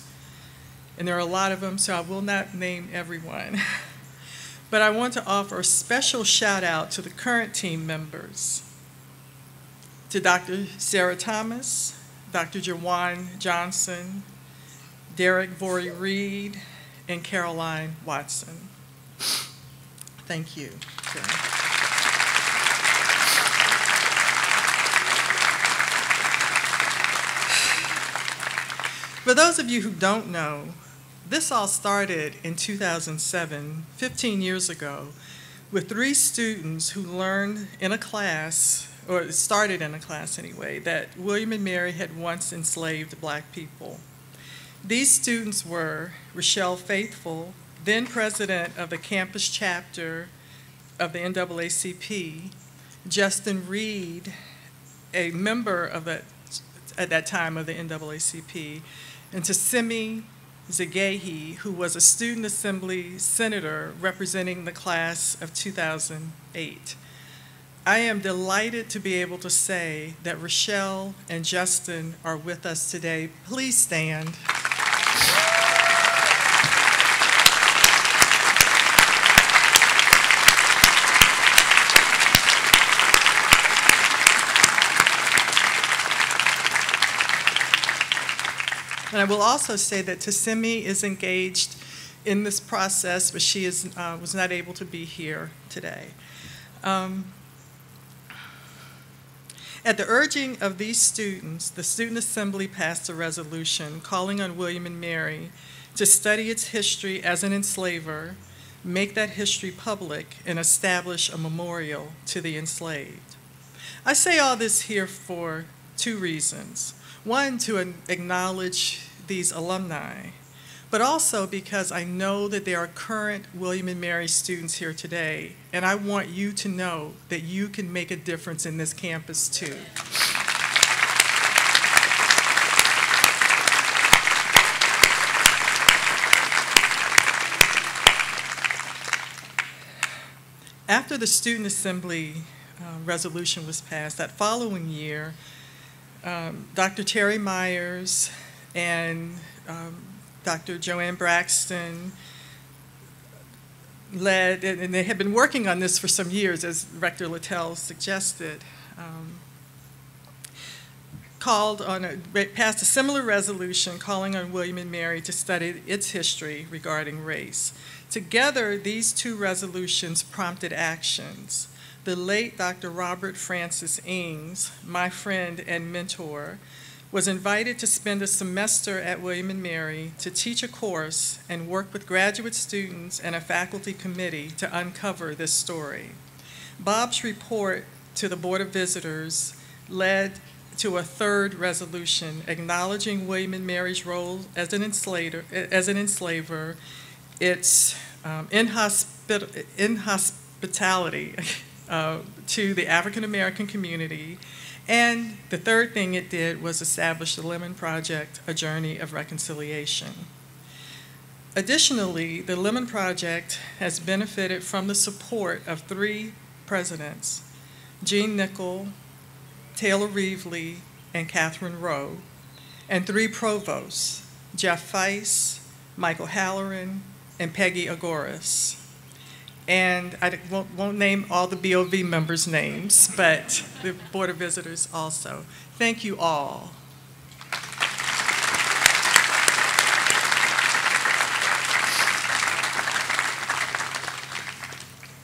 And there are a lot of them, so I will not name everyone. But I want to offer a special shout out to the current team members, to Dr. Sarah Thomas, Dr. Jawan Johnson, Derek Vorey Reed, and Caroline Watson. Thank you. For those of you who don't know, this all started in 2007, 15 years ago, with 3 students who learned in a class, or started in a class anyway, that William and Mary had once enslaved Black people. These students were Rochelle Faithful, then president of the campus chapter of the NAACP, Justin Reed, a member of at that time of the NAACP, and Tassimi Zegehi, who was a student assembly senator representing the class of 2008. I am delighted to be able to say that Rochelle and Justin are with us today. Please stand. And I will also say that Tassimi is engaged in this process, but she was not able to be here today. At the urging of these students, the Student Assembly passed a resolution calling on William and Mary to study its history as an enslaver, make that history public, and establish a memorial to the enslaved. I say all this here for two reasons. One, to acknowledge these alumni, but also because I know that there are current William and Mary students here today, and I want you to know that you can make a difference in this campus too. After the Student Assembly resolution was passed, that following year, Dr. Terry Myers and Dr. Joanne Braxton led, and they had been working on this for some years, as Rector Littell suggested, passed a similar resolution calling on William and Mary to study its history regarding race. Together, these two resolutions prompted actions. The late Dr. Robert Francis Ings, my friend and mentor, was invited to spend a semester at William and Mary to teach a course and work with graduate students and a faculty committee to uncover this story. Bob's report to the Board of Visitors led to a third resolution acknowledging William and Mary's role as an enslaver, its inhospitality to the African American community, and the third thing it did was establish the Lemon Project, a journey of reconciliation. Additionally, the Lemon Project has benefited from the support of 3 presidents, Jean Nickel, Taylor Reevely, and Catherine Rowe, and 3 provosts, Jeff Feist, Michael Halloran, and Peggy Agoras. And I won't name all the BOV members' names, but the Board of Visitors also. Thank you all.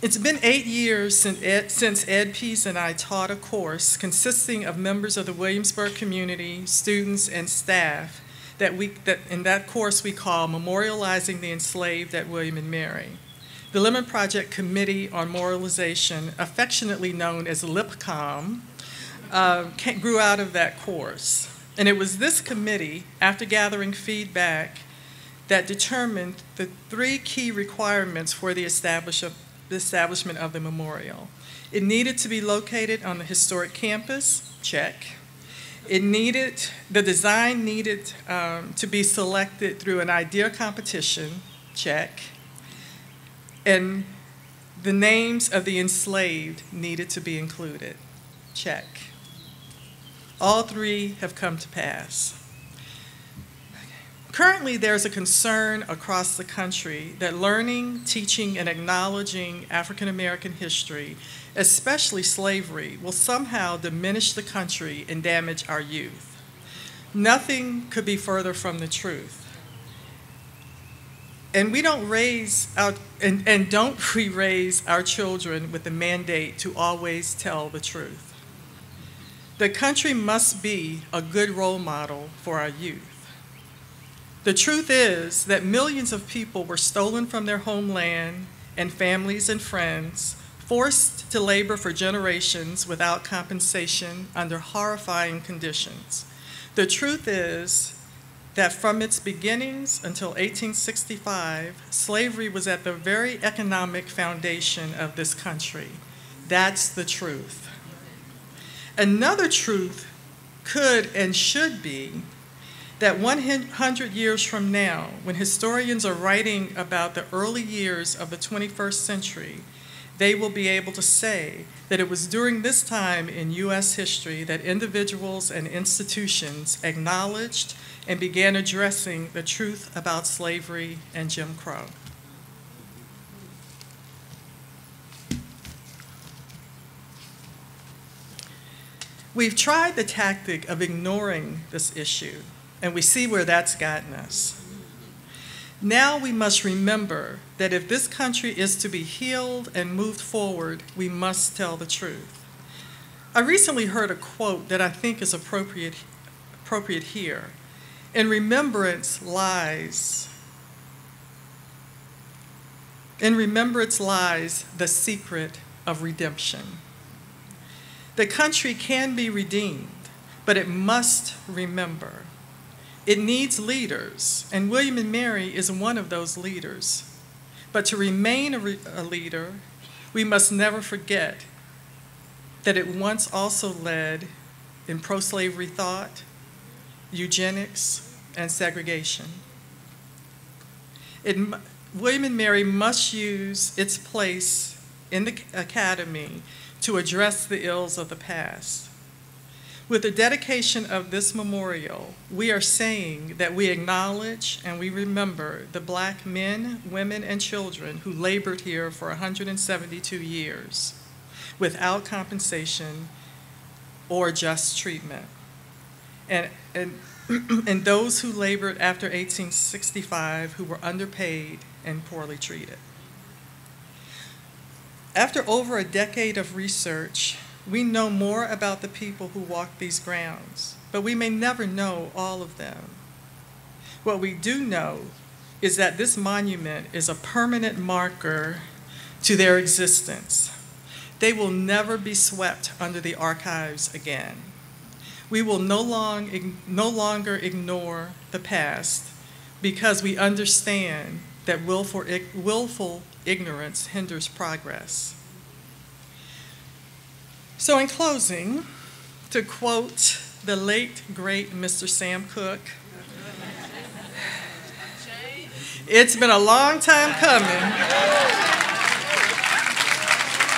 It's been 8 years since Ed Pease and I taught a course consisting of members of the Williamsburg community, students, and staff that in that course we call Memorializing the Enslaved at William and Mary. The Lemon Project Committee on Memorialization, affectionately known as LIPCOM, grew out of that course. And it was this committee, after gathering feedback, that determined the 3 key requirements for the establishment of the memorial. It needed to be located on the historic campus, check. The design needed to be selected through an idea competition, check. And the names of the enslaved needed to be included, check. All 3 have come to pass. Currently, there's a concern across the country that learning, teaching, and acknowledging African American history, especially slavery, will somehow diminish the country and damage our youth. Nothing could be further from the truth. And we don't raise our children with the mandate to always tell the truth. The country must be a good role model for our youth. The truth is that millions of people were stolen from their homeland and families and friends, forced to labor for generations without compensation under horrifying conditions. The truth is that from its beginnings until 1865, slavery was at the very economic foundation of this country. That's the truth. Another truth could and should be that 100 years from now, when historians are writing about the early years of the 21st century, they will be able to say that it was during this time in U.S. history that individuals and institutions acknowledged and began addressing the truth about slavery and Jim Crow. We've tried the tactic of ignoring this issue, and we see where that's gotten us. Now we must remember that if this country is to be healed and moved forward, we must tell the truth. I recently heard a quote that I think is appropriate here. In remembrance lies the secret of redemption. The country can be redeemed, but it must remember. It needs leaders, and William and Mary is one of those leaders. But to remain a leader, we must never forget that it once also led in pro-slavery thought, eugenics, and segregation. William and Mary must use its place in the academy to address the ills of the past. With the dedication of this memorial, we are saying that we acknowledge and we remember the Black men, women, and children who labored here for 172 years without compensation or just treatment. And those who labored after 1865 who were underpaid and poorly treated. After over a decade of research, we know more about the people who walked these grounds, but we may never know all of them. What we do know is that this monument is a permanent marker to their existence. They will never be swept under the archives again. We will no longer ignore the past because we understand that willful ignorance hinders progress. So in closing, to quote the late, great Mr. Sam Cooke, it's been a long time coming,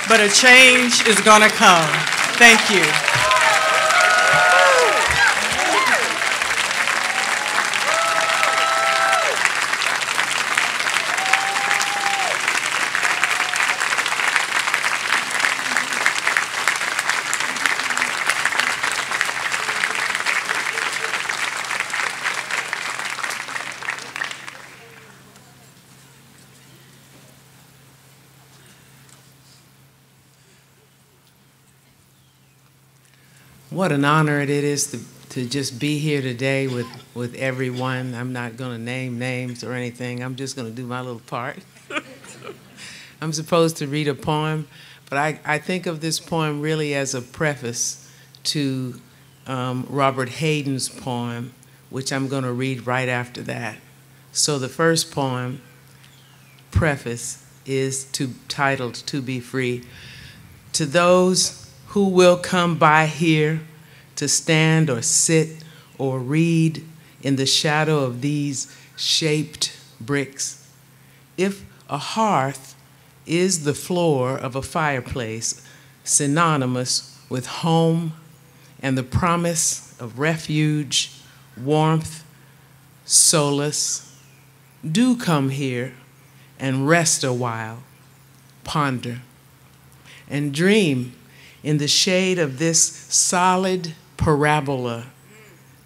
but a change is gonna come. Thank you. What an honor it is to just be here today with everyone. I'm not going to name names or anything. I'm just going to do my little part. I'm supposed to read a poem, but I think of this poem really as a preface to Robert Hayden's poem, which I'm going to read right after that. So the first poem, preface, is titled "To Be Free." To those who will come by here to stand or sit or read in the shadow of these shaped bricks. If a hearth is the floor of a fireplace, synonymous with home and the promise of refuge, warmth, solace, do come here and rest a while, ponder, and dream in the shade of this solid parabola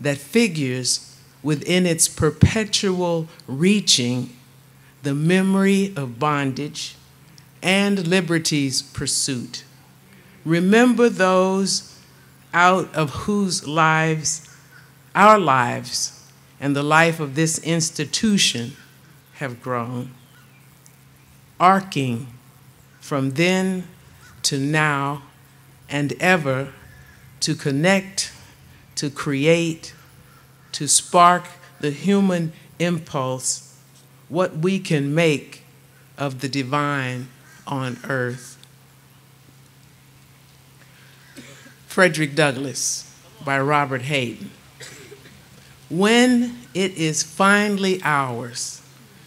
that figures within its perpetual reaching the memory of bondage and liberty's pursuit. Remember those out of whose lives, our lives, and the life of this institution have grown, arcing from then to now and ever, to connect, to create, to spark the human impulse, what we can make of the divine on earth. Frederick Douglass by Robert Hayden. When it is finally ours,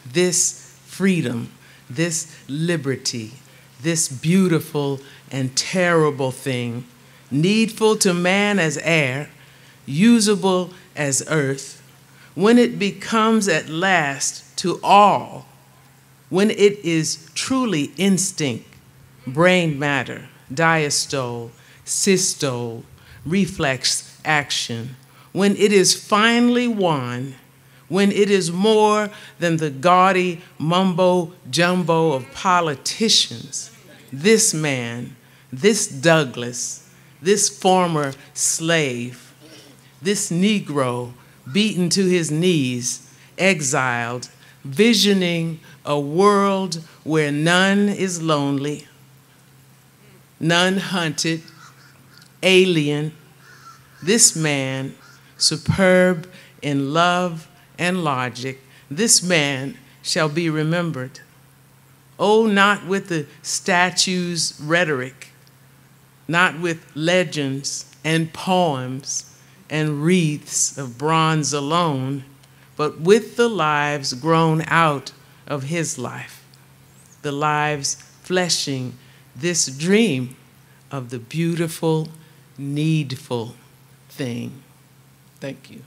this freedom, this liberty, this beautiful and terrible thing, needful to man as air, usable as earth, when it becomes at last to all, when it is truly instinct, brain matter, diastole, systole, reflex action, when it is finally one, when it is more than the gaudy mumbo-jumbo of politicians, this man, this Douglass, this former slave, this Negro beaten to his knees, exiled, visioning a world where none is lonely, none hunted, alien, This man, superb in love and logic, this man shall be remembered. Oh, not with the statues' rhetoric, not with legends and poems and wreaths of bronze alone, but with the lives grown out of his life, the lives fleshing this dream of the beautiful, needful thing. Thank you.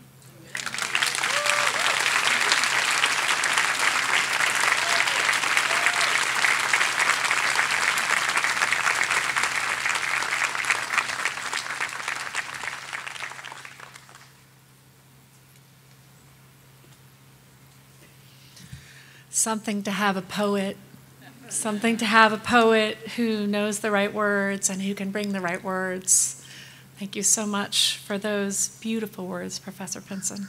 Something to have a poet, something to have a poet who knows the right words and who can bring the right words. Thank you so much for those beautiful words, Professor Pinson.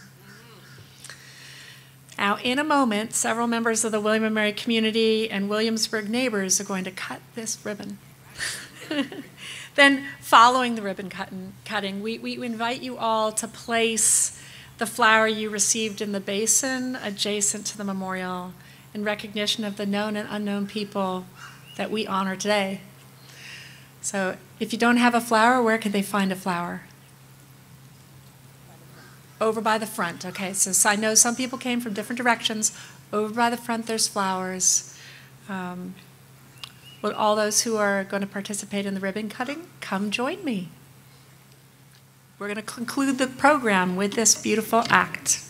Now, in a moment, several members of the William and Mary community and Williamsburg neighbors are going to cut this ribbon. Then, following the ribbon cutting, we invite you all to place the flower you received in the basin adjacent to the memorial in recognition of the known and unknown people that we honor today. So if you don't have a flower, where can they find a flower? Over by the front, okay. So I know some people came from different directions. Over by the front, there's flowers. Will all those who are going to participate in the ribbon cutting, come join me. We're going to conclude the program with this beautiful act.